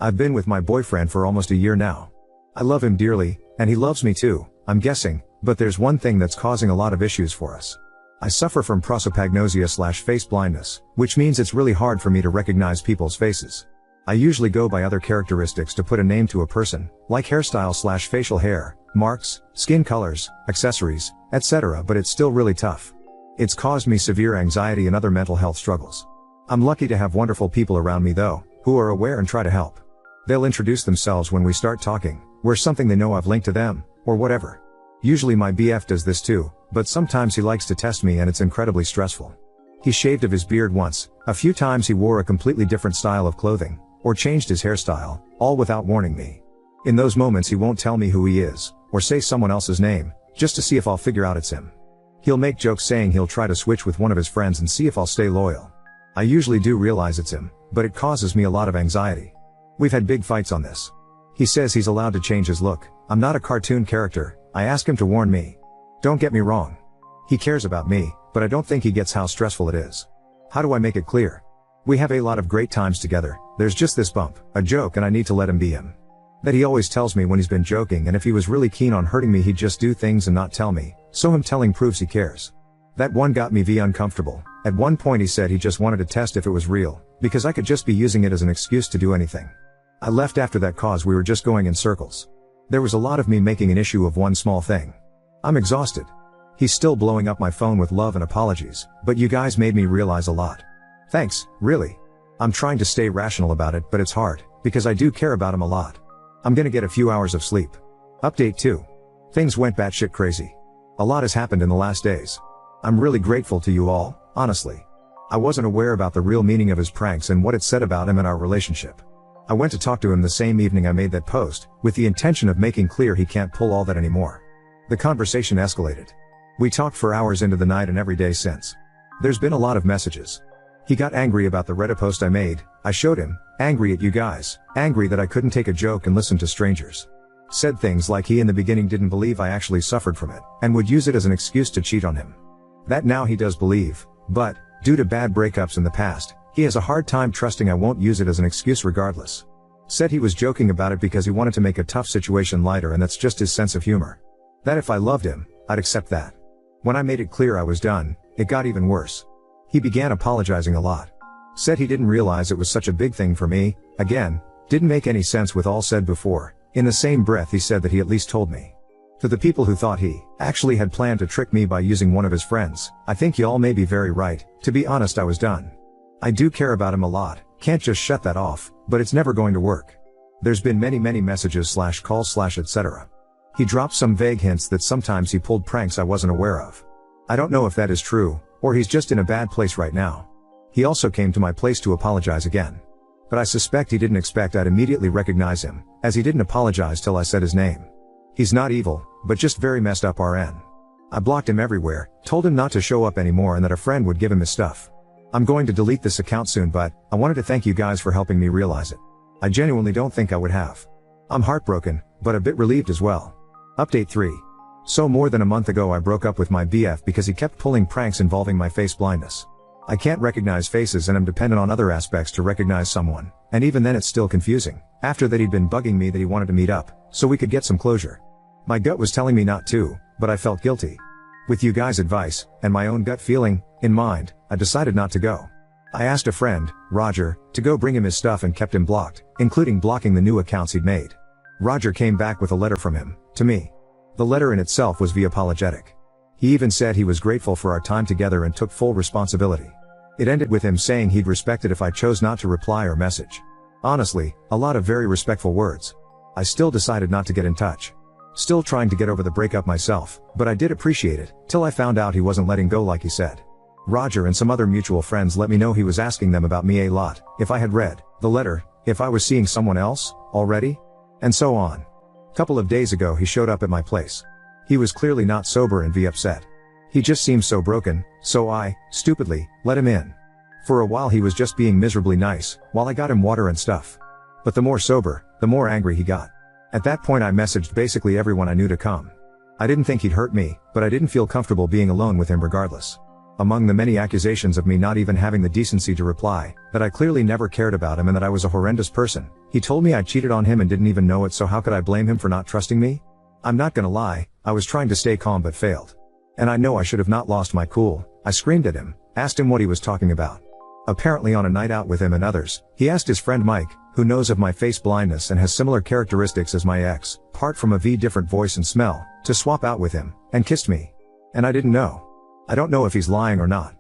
I've been with my boyfriend for almost a year now. I love him dearly, and he loves me too, I'm guessing, but there's one thing that's causing a lot of issues for us. I suffer from prosopagnosia/face blindness, which means it's really hard for me to recognize people's faces. I usually go by other characteristics to put a name to a person, like hairstyle/facial hair, marks, skin colors, accessories, etc., but it's still really tough. It's caused me severe anxiety and other mental health struggles. I'm lucky to have wonderful people around me though, who are aware and try to help. They'll introduce themselves when we start talking, wear something they know I've linked to them, or whatever. Usually my BF does this too, but sometimes he likes to test me and it's incredibly stressful. He shaved of his beard once, a few times he wore a completely different style of clothing, or changed his hairstyle, all without warning me. In those moments he won't tell me who he is, or say someone else's name, just to see if I'll figure out it's him. He'll make jokes saying he'll try to switch with one of his friends and see if I'll stay loyal. I usually do realize it's him, but it causes me a lot of anxiety. We've had big fights on this. He says he's allowed to change his look. I'm not a cartoon character. I ask him to warn me. Don't get me wrong. He cares about me, but I don't think he gets how stressful it is. How do I make it clear? We have a lot of great times together, there's just this bump, a joke, and I need to let him be him. That he always tells me when he's been joking, and if he was really keen on hurting me he'd just do things and not tell me, so him telling proves he cares. That one got me uncomfortable. At one point he said he just wanted to test if it was real, because I could just be using it as an excuse to do anything. I left after that cause we were just going in circles. There was a lot of me making an issue of one small thing. I'm exhausted. He's still blowing up my phone with love and apologies, but you guys made me realize a lot. Thanks, really. I'm trying to stay rational about it, but it's hard, because I do care about him a lot. I'm gonna get a few hours of sleep. Update 2. Things went batshit crazy. A lot has happened in the last days. I'm really grateful to you all, honestly. I wasn't aware about the real meaning of his pranks and what it said about him and our relationship. I went to talk to him the same evening I made that post, with the intention of making clear he can't pull all that anymore. The conversation escalated. We talked for hours into the night and every day since. There's been a lot of messages. He got angry about the Reddit post I made. I showed him, angry at you guys, angry that I couldn't take a joke and listen to strangers. Said things like he in the beginning didn't believe I actually suffered from it, and would use it as an excuse to cheat on him. That now he does believe, but, due to bad breakups in the past, he has a hard time trusting I won't use it as an excuse regardless. Said he was joking about it because he wanted to make a tough situation lighter, and that's just his sense of humor. That if I loved him, I'd accept that. When I made it clear I was done, it got even worse. He began apologizing a lot. Said he didn't realize it was such a big thing for me. Again, didn't make any sense with all said before. In the same breath he said that he at least told me. To the people who thought he actually had planned to trick me by using one of his friends, I think y'all may be very right. To be honest, I was done. I do care about him a lot, can't just shut that off, but it's never going to work. There's been many messages/calls/ etc. He dropped some vague hints that sometimes he pulled pranks I wasn't aware of. I don't know if that is true, or he's just in a bad place right now. He also came to my place to apologize again. But I suspect he didn't expect I'd immediately recognize him, as he didn't apologize till I said his name. He's not evil, but just very messed up RN. I blocked him everywhere, told him not to show up anymore and that a friend would give him his stuff. I'm going to delete this account soon, but I wanted to thank you guys for helping me realize it. I genuinely don't think I would have. I'm heartbroken, but a bit relieved as well. Update 3. So more than a month ago I broke up with my BF because he kept pulling pranks involving my face blindness. I can't recognize faces and I'm dependent on other aspects to recognize someone, and even then it's still confusing. After that he'd been bugging me that he wanted to meet up, so we could get some closure. My gut was telling me not to, but I felt guilty. With you guys' advice, and my own gut feeling in mind, I decided not to go. I asked a friend, Roger, to go bring him his stuff and kept him blocked, including blocking the new accounts he'd made. Roger came back with a letter from him, to me. The letter in itself was apologetic. He even said he was grateful for our time together and took full responsibility. It ended with him saying he'd respect it if I chose not to reply or message. Honestly, a lot of very respectful words. I still decided not to get in touch. Still trying to get over the breakup myself, but I did appreciate it, till I found out he wasn't letting go like he said. Roger and some other mutual friends let me know he was asking them about me a lot, if I had read the letter, if I was seeing someone else already, and so on. Couple of days ago he showed up at my place. He was clearly not sober and upset. He just seemed so broken, so I, stupidly, let him in. For a while he was just being miserably nice, while I got him water and stuff. But the more sober, the more angry he got. At that point I messaged basically everyone I knew to come. I didn't think he'd hurt me, but I didn't feel comfortable being alone with him regardless. Among the many accusations of me not even having the decency to reply, that I clearly never cared about him and that I was a horrendous person, he told me I cheated on him and didn't even know it, so how could I blame him for not trusting me? I'm not gonna lie, I was trying to stay calm but failed. And I know I should have not lost my cool. I screamed at him, asked him what he was talking about. Apparently on a night out with him and others, he asked his friend Mike, who knows of my face blindness and has similar characteristics as my ex, apart from a different voice and smell, to swap out with him, and kissed me. And I didn't know. I don't know if he's lying or not.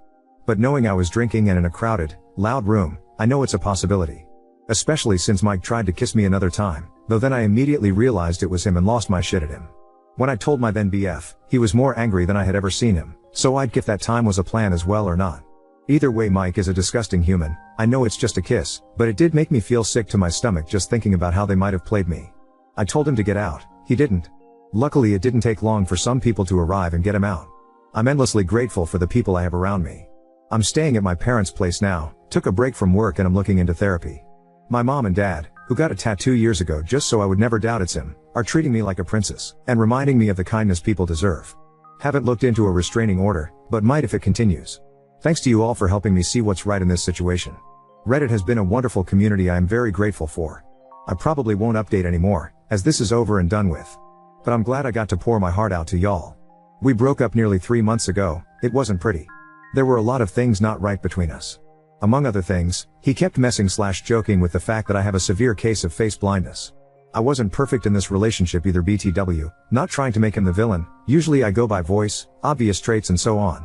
But knowing I was drinking and in a crowded, loud room, I know it's a possibility. Especially since Mike tried to kiss me another time, though then I immediately realized it was him and lost my shit at him. When I told my then BF, he was more angry than I had ever seen him, so I'd if that time was a plan as well or not. Either way, Mike is a disgusting human. I know it's just a kiss, but it did make me feel sick to my stomach just thinking about how they might have played me. I told him to get out, he didn't. Luckily it didn't take long for some people to arrive and get him out. I'm endlessly grateful for the people I have around me. I'm staying at my parents' place now, took a break from work and I'm looking into therapy. My mom and dad, who got a tattoo years ago just so I would never doubt it's him, are treating me like a princess, and reminding me of the kindness people deserve. Haven't looked into a restraining order, but might if it continues. Thanks to you all for helping me see what's right in this situation. Reddit has been a wonderful community I am very grateful for. I probably won't update anymore, as this is over and done with. But I'm glad I got to pour my heart out to y'all. We broke up nearly 3 months ago. It wasn't pretty. There were a lot of things not right between us. Among other things, he kept messing/joking with the fact that I have a severe case of face blindness. I wasn't perfect in this relationship either, BTW, not trying to make him the villain. Usually I go by voice, obvious traits and so on.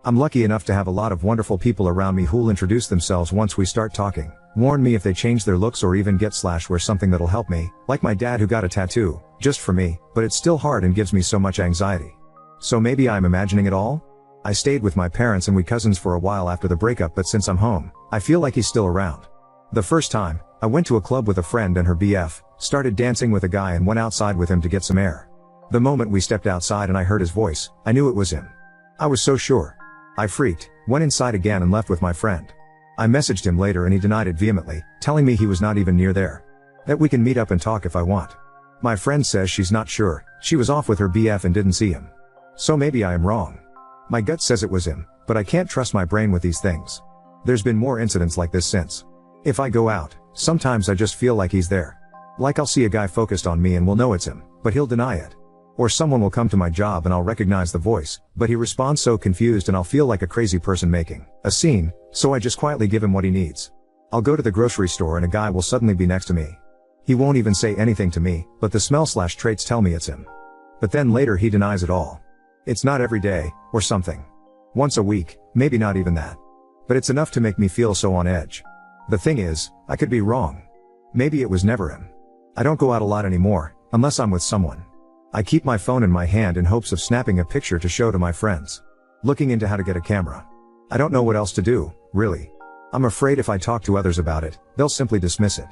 I'm lucky enough to have a lot of wonderful people around me who'll introduce themselves once we start talking, warn me if they change their looks or even wear something that'll help me, like my dad who got a tattoo, just for me, but it's still hard and gives me so much anxiety. So maybe I'm imagining it all? I stayed with my parents and we cousins for a while after the breakup, but since I'm home, I feel like he's still around. The first time, I went to a club with a friend and her BF, started dancing with a guy and went outside with him to get some air. The moment we stepped outside and I heard his voice, I knew it was him. I was so sure. I freaked, went inside again and left with my friend. I messaged him later and he denied it vehemently, telling me he was not even near there. That we can meet up and talk if I want. My friend says she's not sure, she was off with her BF and didn't see him. So maybe I am wrong. My gut says it was him, but I can't trust my brain with these things. There's been more incidents like this since. If I go out, sometimes I just feel like he's there. Like I'll see a guy focused on me and will know it's him, but he'll deny it. Or someone will come to my job and I'll recognize the voice, but he responds so confused and I'll feel like a crazy person making a scene, so I just quietly give him what he needs. I'll go to the grocery store and a guy will suddenly be next to me. He won't even say anything to me, but the smell/traits tell me it's him. But then later he denies it all. It's not every day, or something. Once a week, maybe not even that. But it's enough to make me feel so on edge. The thing is, I could be wrong. Maybe it was never him. I don't go out a lot anymore, unless I'm with someone. I keep my phone in my hand in hopes of snapping a picture to show to my friends. Looking into how to get a camera. I don't know what else to do, really. I'm afraid if I talk to others about it, they'll simply dismiss it.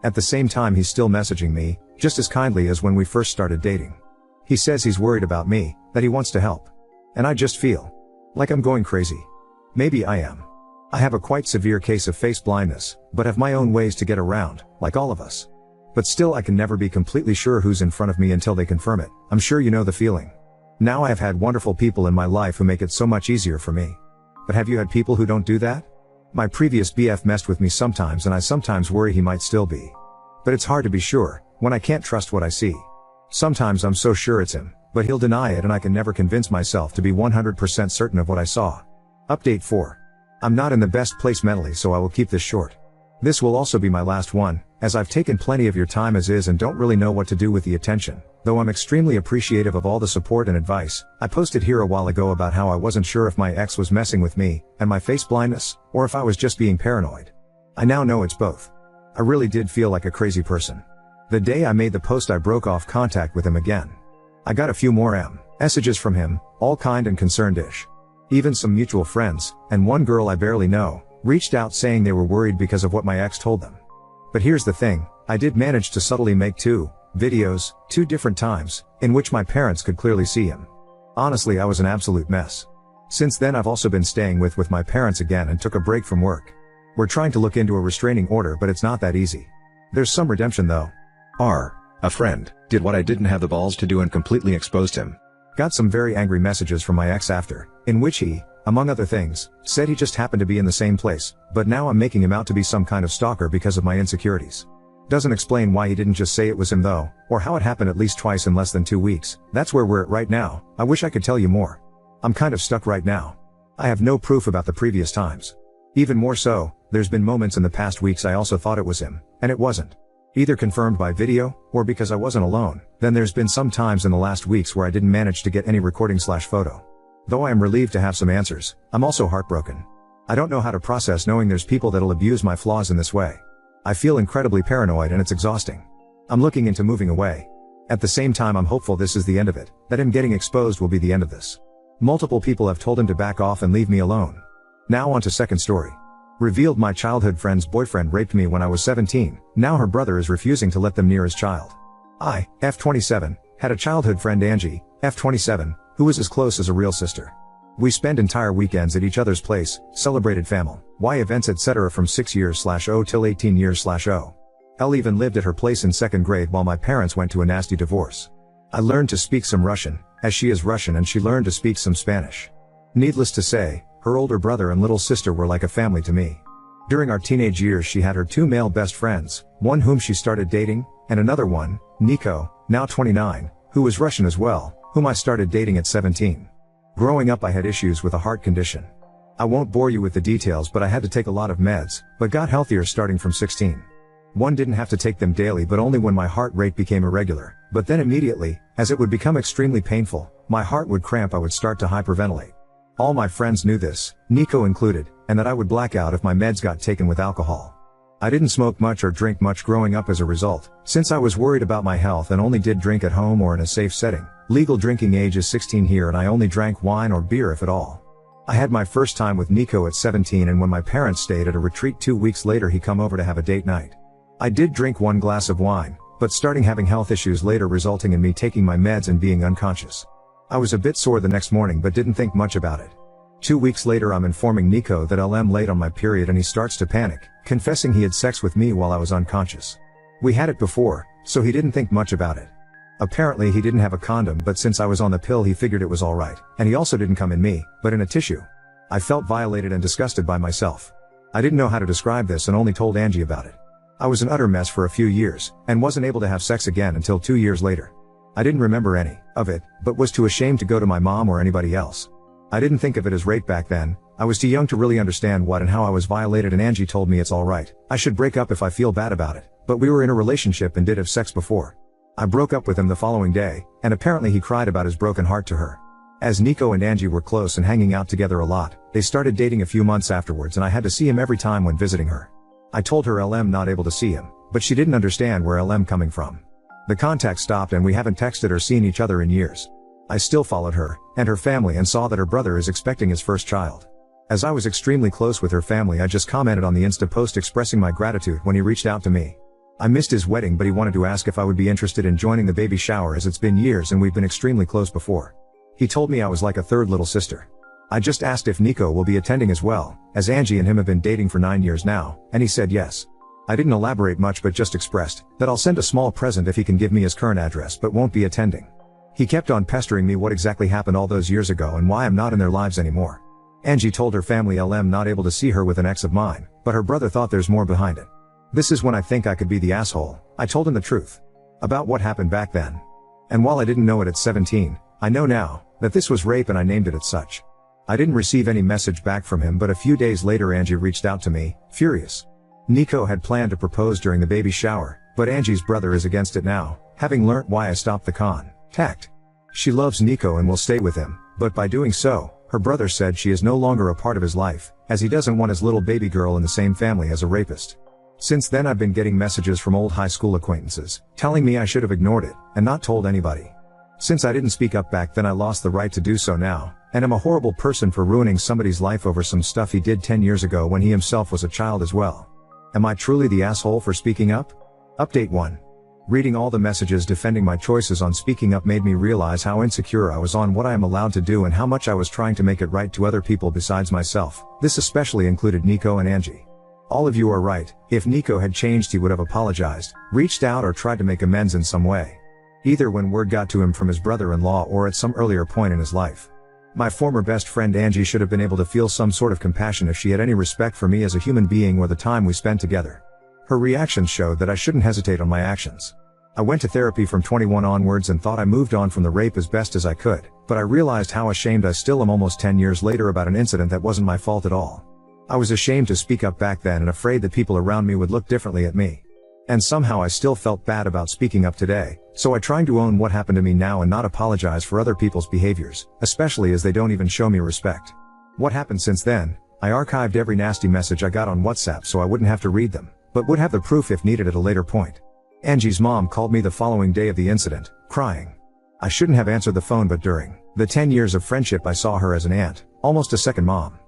At the same time he's still messaging me, just as kindly as when we first started dating. He says he's worried about me, that he wants to help. And I just feel like I'm going crazy. Maybe I am. I have a quite severe case of face blindness, but have my own ways to get around, like all of us. But still I can never be completely sure who's in front of me until they confirm it. I'm sure you know the feeling. Now I have had wonderful people in my life who make it so much easier for me. But have you had people who don't do that? My previous BF messed with me sometimes and I sometimes worry he might still be. But it's hard to be sure, when I can't trust what I see. Sometimes I'm so sure it's him, but he'll deny it and I can never convince myself to be 100% certain of what I saw. Update 4. I'm not in the best place mentally, so I will keep this short. This will also be my last one, as I've taken plenty of your time as is and don't really know what to do with the attention, though I'm extremely appreciative of all the support and advice. I posted here a while ago about how I wasn't sure if my ex was messing with me, and my face blindness, or if I was just being paranoid. I now know it's both. I really did feel like a crazy person. The day I made the post I broke off contact with him again. I got a few more messages from him, all kind and concerned-ish. Even some mutual friends, and one girl I barely know, reached out saying they were worried because of what my ex told them. But here's the thing, I did manage to subtly make 2 videos, 2 different times, in which my parents could clearly see him. Honestly, I was an absolute mess. Since then I've also been staying with my parents again and took a break from work. We're trying to look into a restraining order, but it's not that easy. There's some redemption though. A friend did what I didn't have the balls to do and completely exposed him. Got some very angry messages from my ex after, in which he Among other things, said he just happened to be in the same place, but now I'm making him out to be some kind of stalker because of my insecurities. Doesn't explain why he didn't just say it was him though, or how it happened at least twice in less than 2 weeks. That's where we're at right now. I wish I could tell you more. I'm kind of stuck right now. I have no proof about the previous times. Even more so, there's been moments in the past weeks I also thought it was him, and it wasn't. Either confirmed by video, or because I wasn't alone. Then there's been some times in the last weeks where I didn't manage to get any recording/photo. Though I am relieved to have some answers, I'm also heartbroken. I don't know how to process knowing there's people that'll abuse my flaws in this way. I feel incredibly paranoid and it's exhausting. I'm looking into moving away. At the same time I'm hopeful this is the end of it, that him getting exposed will be the end of this. Multiple people have told him to back off and leave me alone. Now on to second story. Revealed my childhood friend's boyfriend raped me when I was 17, now her brother is refusing to let them near his child. I, F27, had a childhood friend Angie, F27, who was as close as a real sister. We spent entire weekends at each other's place, celebrated family events etc. from 6 years/0 till 18 years/0. Elle even lived at her place in 2nd grade while my parents went to a nasty divorce. I learned to speak some Russian, as she is Russian, and she learned to speak some Spanish. Needless to say, her older brother and little sister were like a family to me. During our teenage years she had her 2 male best friends, one whom she started dating, and another one, Nico, now 29, who was Russian as well, whom I started dating at 17. Growing up I had issues with a heart condition. I won't bore you with the details, but I had to take a lot of meds, but got healthier starting from 16. One didn't have to take them daily but only when my heart rate became irregular, but then immediately, as it would become extremely painful, my heart would cramp, I would start to hyperventilate. All my friends knew this, Nico included, and that I would black out if my meds got taken with alcohol. I didn't smoke much or drink much growing up as a result, since I was worried about my health and only did drink at home or in a safe setting. Legal drinking age is 16 here and I only drank wine or beer if at all. I had my first time with Nico at 17, and when my parents stayed at a retreat 2 weeks later he come over to have a date night. I did drink 1 glass of wine, but starting having health issues later resulting in me taking my meds and being unconscious. I was a bit sore the next morning but didn't think much about it. 2 weeks later I'm informing Nico that I'm late on my period and he starts to panic, confessing he had sex with me while I was unconscious. We had it before, so he didn't think much about it. Apparently he didn't have a condom, but since I was on the pill he figured it was alright, and he also didn't come in me, but in a tissue. I felt violated and disgusted by myself. I didn't know how to describe this and only told Angie about it. I was an utter mess for a few years, and wasn't able to have sex again until 2 years later. I didn't remember any of it, but was too ashamed to go to my mom or anybody else. I didn't think of it as rape back then. I was too young to really understand what and how I was violated, and Angie told me it's alright, I should break up if I feel bad about it, but we were in a relationship and did have sex before. I broke up with him the following day, and apparently he cried about his broken heart to her. As Nico and Angie were close and hanging out together a lot, they started dating a few months afterwards and I had to see him every time when visiting her. I told her I'm not able to see him, but she didn't understand where I'm coming from. The contact stopped and we haven't texted or seen each other in years. I still followed her, and her family, and saw that her brother is expecting his first child. As I was extremely close with her family I just commented on the Insta post expressing my gratitude when he reached out to me. I missed his wedding but he wanted to ask if I would be interested in joining the baby shower as it's been years and we've been extremely close before. He told me I was like a third little sister. I just asked if Nico will be attending as well, as Angie and him have been dating for 9 years now, and he said yes. I didn't elaborate much but just expressed that I'll send a small present if he can give me his current address but won't be attending. He kept on pestering me what exactly happened all those years ago and why I'm not in their lives anymore. Angie told her family I'm not able to see her with an ex of mine, but her brother thought there's more behind it. This is when I think I could be the asshole. I told him the truth about what happened back then. And while I didn't know it at 17, I know now that this was rape and I named it as such. I didn't receive any message back from him, but a few days later Angie reached out to me, furious. Nico had planned to propose during the baby shower, but Angie's brother is against it now, having learnt why I stopped the contact. She loves Nico and will stay with him, but by doing so, her brother said she is no longer a part of his life, as he doesn't want his little baby girl in the same family as a rapist. Since then I've been getting messages from old high school acquaintances, telling me I should have ignored it, and not told anybody. Since I didn't speak up back then I lost the right to do so now, and am a horrible person for ruining somebody's life over some stuff he did 10 years ago when he himself was a child as well. Am I truly the asshole for speaking up? Update 1. Reading all the messages defending my choices on speaking up made me realize how insecure I was on what I am allowed to do and how much I was trying to make it right to other people besides myself. This especially included Nico and Angie. All of you are right. If Nico had changed he would have apologized, reached out or tried to make amends in some way. Either when word got to him from his brother-in-law or at some earlier point in his life. My former best friend Angie should have been able to feel some sort of compassion if she had any respect for me as a human being or the time we spent together. Her reactions showed that I shouldn't hesitate on my actions. I went to therapy from 21 onwards and thought I moved on from the rape as best as I could, but I realized how ashamed I still am almost 10 years later about an incident that wasn't my fault at all. I was ashamed to speak up back then and afraid that people around me would look differently at me. And somehow I still felt bad about speaking up today, so I trying to own what happened to me now and not apologize for other people's behaviors, especially as they don't even show me respect. What happened since then? I archived every nasty message I got on WhatsApp so I wouldn't have to read them, but would have the proof if needed at a later point. Angie's mom called me the following day of the incident, crying. I shouldn't have answered the phone, but during the 10 years of friendship I saw her as an aunt, almost a second mom.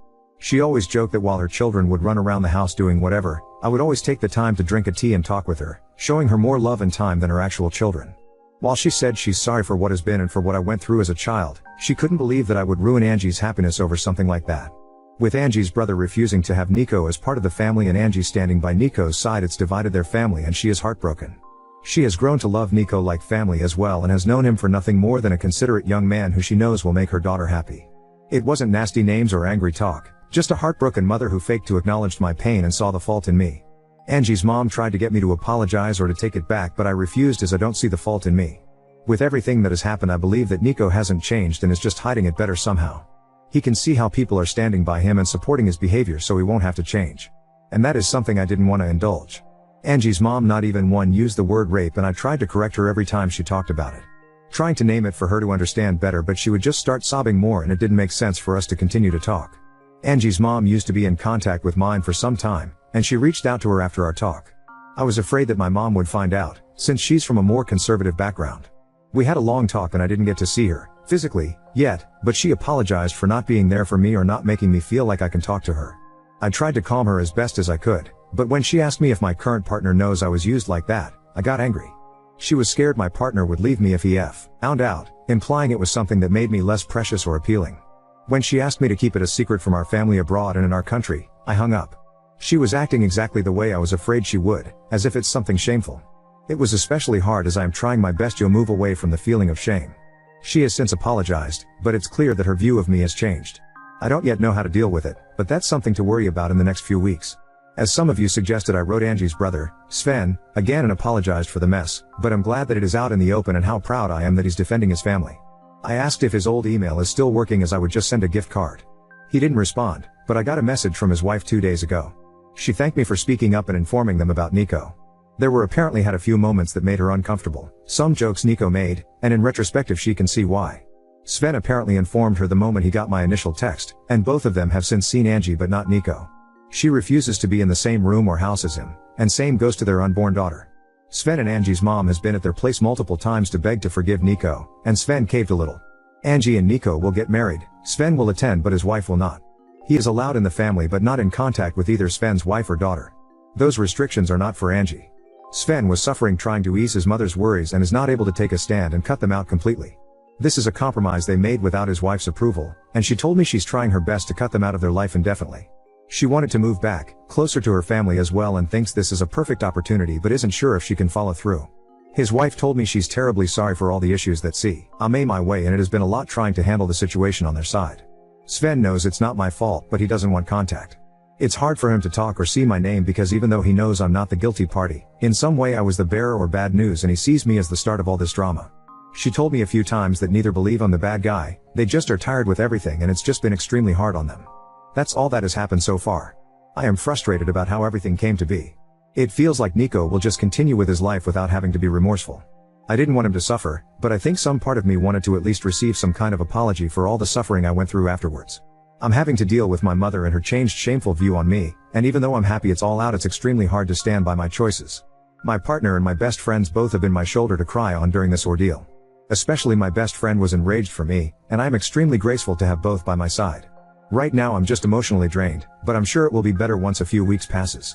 She always joked that while her children would run around the house doing whatever, I would always take the time to drink a tea and talk with her, showing her more love and time than her actual children. While she said she's sorry for what has been and for what I went through as a child, she couldn't believe that I would ruin Angie's happiness over something like that. With Angie's brother refusing to have Nico as part of the family and Angie standing by Nico's side, it's divided their family and she is heartbroken. She has grown to love Nico like family as well and has known him for nothing more than a considerate young man who she knows will make her daughter happy. It wasn't nasty names or angry talk, just a heartbroken mother who faked to acknowledge my pain and saw the fault in me. Angie's mom tried to get me to apologize or to take it back, but I refused as I don't see the fault in me. With everything that has happened, I believe that Nico hasn't changed and is just hiding it better somehow. He can see how people are standing by him and supporting his behavior so he won't have to change. And that is something I didn't want to indulge. Angie's mom not even one used the word rape, and I tried to correct her every time she talked about it. Trying to name it for her to understand better, but she would just start sobbing more and it didn't make sense for us to continue to talk. Angie's mom used to be in contact with mine for some time, and she reached out to her after our talk. I was afraid that my mom would find out, since she's from a more conservative background. We had a long talk and I didn't get to see her, physically, yet, but she apologized for not being there for me or not making me feel like I can talk to her. I tried to calm her as best as I could, but when she asked me if my current partner knows I was used like that, I got angry. She was scared my partner would leave me if he found out, implying it was something that made me less precious or appealing. When she asked me to keep it a secret from our family abroad and in our country, I hung up. She was acting exactly the way I was afraid she would, as if it's something shameful. It was especially hard as I am trying my best to move away from the feeling of shame. She has since apologized, but it's clear that her view of me has changed. I don't yet know how to deal with it, but that's something to worry about in the next few weeks. As some of you suggested, I wrote Angie's brother, Sven, again and apologized for the mess, but I'm glad that it is out in the open and how proud I am that he's defending his family. I asked if his old email is still working as I would just send a gift card. He didn't respond, but I got a message from his wife 2 days ago. She thanked me for speaking up and informing them about Nico. There were apparently had a few moments that made her uncomfortable, some jokes Nico made, and in retrospective she can see why. Sven apparently informed her the moment he got my initial text, and both of them have since seen Angie but not Nico. She refuses to be in the same room or house as him, and same goes to their unborn daughter. Sven and Angie's mom has been at their place multiple times to beg to forgive Nico, and Sven caved a little. Angie and Nico will get married, Sven will attend but his wife will not. He is allowed in the family but not in contact with either Sven's wife or daughter. Those restrictions are not for Angie. Sven was suffering trying to ease his mother's worries and is not able to take a stand and cut them out completely. This is a compromise they made without his wife's approval, and she told me she's trying her best to cut them out of their life indefinitely. She wanted to move back, closer to her family as well, and thinks this is a perfect opportunity but isn't sure if she can follow through. His wife told me she's terribly sorry for all the issues that I'm my way, and it has been a lot trying to handle the situation on their side. Sven knows it's not my fault, but he doesn't want contact. It's hard for him to talk or see my name because even though he knows I'm not the guilty party, in some way I was the bearer or bad news, and he sees me as the start of all this drama. She told me a few times that neither believe I'm the bad guy, they just are tired with everything and it's just been extremely hard on them. That's all that has happened so far. I am frustrated about how everything came to be. It feels like Nico will just continue with his life without having to be remorseful. I didn't want him to suffer, but I think some part of me wanted to at least receive some kind of apology for all the suffering I went through afterwards. I'm having to deal with my mother and her changed shameful view on me, and even though I'm happy it's all out, it's extremely hard to stand by my choices. My partner and my best friends both have been my shoulder to cry on during this ordeal. Especially my best friend was enraged for me, and I am extremely grateful to have both by my side. Right now I'm just emotionally drained, but I'm sure it will be better once a few weeks passes.